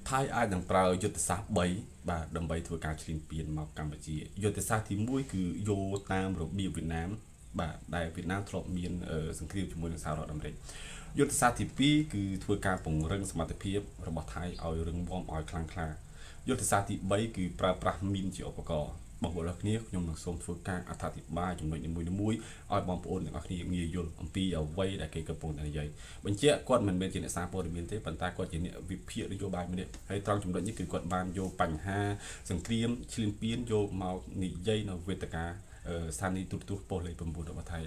ថៃអាចនឹងប្រើយុទ្ធសាស្ត្រ3បាទដើម្បីធ្វើការឈ្លានពានមកកម្ពុជាយុទ្ធសាស្ត្រទី1គឺយោតាមរបៀបវៀតណាមបាទដែលវៀតណាមធ្លាប់មានសង្គ្រាមជាមួយនឹងសហរដ្ឋអាមេរិកយុទ្ធសាស្ត្រទី2គឺធ្វើការពង្រឹងសមត្ថភាពរបស់ថៃឲ្យរឹងមាំឲ្យខ្លាំងក្លាយុទ្ធសាស្ត្រទី3គឺប្រើប្រាស់មីនជាឧបករណ៍បងប្អូនទាំងគ្នាខ្ញុំនឹងសូមធ្វើការអត្ថាធិប្បាយចំណុចនីមួយៗឲ្យបងប្អូនទាំងអស់គ្នាងាយយល់អំពីអ្វីដែលគេកំពុងតែនិយាយបញ្ជាក់គាត់មិនមែនជាអ្នកសារព័ត៌មានទេប៉ុន្តែគាត់ជាអ្នកវិភាគនយោបាយម្នាក់ហើយត្រង់ចំណុចនេះគឺគាត់បានយកបញ្ហាសង្គ្រាមឈ្លានពានយកមកនិយាយនៅវេទិកាស្ថានីយទូរទស្សន៍ប៉ុស្តិ៍លេខ9របស់ថៃ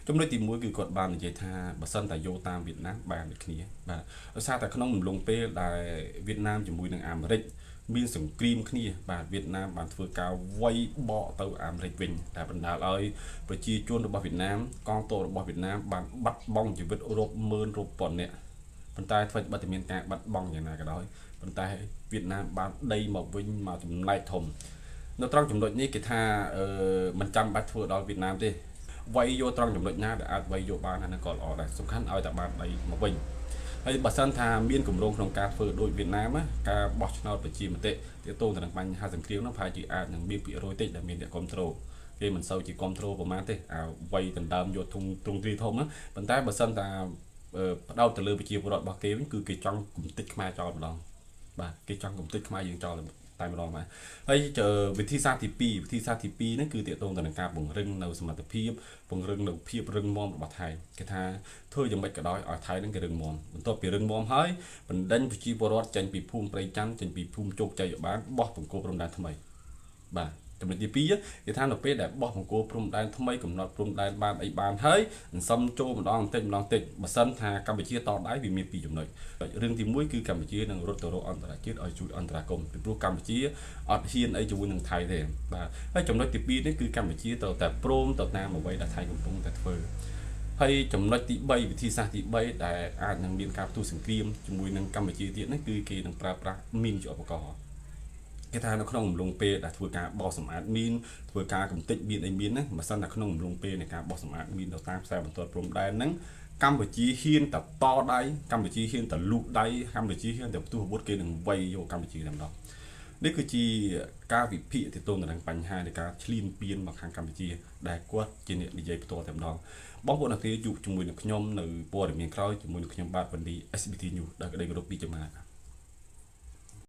ចំណុចទី1គឺគាត់បាននិយាយថាបើសិនតែយកតាមវៀតណាមបានដូចគ្នាបាទដោយសារតែក្នុងអំឡុងពេលដែលវៀតណាមជាមួយនឹងអាមេរិកមានសង្គ្រាមគ្នាបាទវៀតណាមបានធ្វើការវាយបកទៅអាមេរិកវិញដែលបណ្ដាលឲ្យប្រជាជនរបស់វៀតណាមកងទ័ពរបស់វៀតណាមបានបាត់បង់ជីវិតរាប់ម៉ឺនរាប់ពាន់នាក់ប៉ុន្តែធ្វើបាត់តែមានការបាត់បង់យ៉ាងណាក៏ដោយប៉ុន្តែវៀតណាមបានដីមកវិញមកចំណែកធំនៅត្រង់ចំណុចនេះគេថាមិនចាំបាច់ធ្វើដល់វៀតណាមទេវាយយកត្រង់ចំណុចណាដែលអាចវាយយកបានហ្នឹងក៏ល្អដែរសំខាន់ឲ្យតែបានដីមកវិញហើយបើសិនថាមានគម្រោងក្នុងការធ្វើដូចវៀតណាមការបោះឆ្នោតប្រជាមតិទាក់ទងទៅនឹងបញ្ហាសង្គ្រាមនោះប្រហែលជាអាចនឹងមានភាគរយតិចដែលមានអ្នកគ្រប់គ្រងគេមិនសូវជាគ្រប់គ្រងប្រហែលទេអាវាយដណ្ដើមយកទ្រង់ទ្រីធំប៉ុន្តែបើសិនថាផ្ដោតទៅលើប្រជាពលរដ្ឋរបស់គេវិញគឺគេចង់គំតិចខ្មែរចោលម្ដងបាទគេចង់គំតិចខ្មែរយើងចោលតែម្ដងបាទហើយវិធីសាស្ត្រទី2ហ្នឹងគឺទាក់ទងទៅនឹងការពង្រឹងនៅសមត្ថភាពពង្រឹងនៅភាពរឹងមាំរបស់ថៃគេថាធ្វើយ៉ាងម៉េចក៏ដោយឲ្យថៃនឹងគេរឹងមាំបន្ទាប់ពីរឹងមាំហើយបណ្ដេញប្រជាពលរដ្ឋចេញពីភូមិព្រៃច័ន្ទចេញពីភូមិជោគជ័យបានបោះបង្គោលព្រំដែនថ្មីបាទចំណុចទី2គេថានៅពេលដែលបោះបង្គោលព្រំដែនថ្មីកំណត់ព្រំដែនបានអីបានហើយអន្សំចូលម្ដងបន្តិចបើសិនថាកម្ពុជាតដៃវាមាន2ចំណុចរឿងទី1គឺកម្ពុជានឹងរត់ទៅរកអន្តរជាតិឲ្យជួយអន្តរាគមន៍ពីព្រោះកម្ពុជាអត់ហ៊ានអីជាមួយនឹងថៃទេបាទហើយចំណុចទី2នេះគឺកម្ពុជាត្រូវតែព្រមទៅតាមអ្វីដែលថៃកំពុងតែធ្វើហើយចំណុចទី3វិធីសាស្ត្រទី3ដែលអាចនឹងមានការផ្ទុះសង្គ្រាមជាមួយនឹងកម្ពុជាទៀតនេះគឺគេនឹងប្រើប្រាស់មីនជាឧបករណ៍គេថានៅក្នុងអំឡុងពេលដែលធ្វើការបោះសម្អាតមីនធ្វើការកំទេចមានអីមានហ្នឹងបើសិនតែក្នុងអំឡុងពេលនៃការបោះសម្អាតមីនទៅតាមខ្សែបន្ទាត់ព្រំដែនហ្នឹងកម្ពុជាហ៊ានតែតដៃកម្ពុជាហ៊ានតែលូកដៃកម្ពុជាហ៊ានតែផ្ទុះអាវុធគេនឹងវាយយកកម្ពុជាតែម្ដងនេះគឺជាការវិភាគទាក់ទងទៅនឹងបញ្ហានៃការឈ្លានពានមកខាងកម្ពុជាដែលគាត់ជាអ្នកនិយាយផ្ទាល់តែម្ដងបងប្អូនអ្នកនាងជួបជាមួយនឹងខ្ញុំនៅព័ត៌មានក្រោយជាមួយនឹងខ្ញុំបាទវណ្ឌី SBT News ដែលក្តីគោរពពីចំណា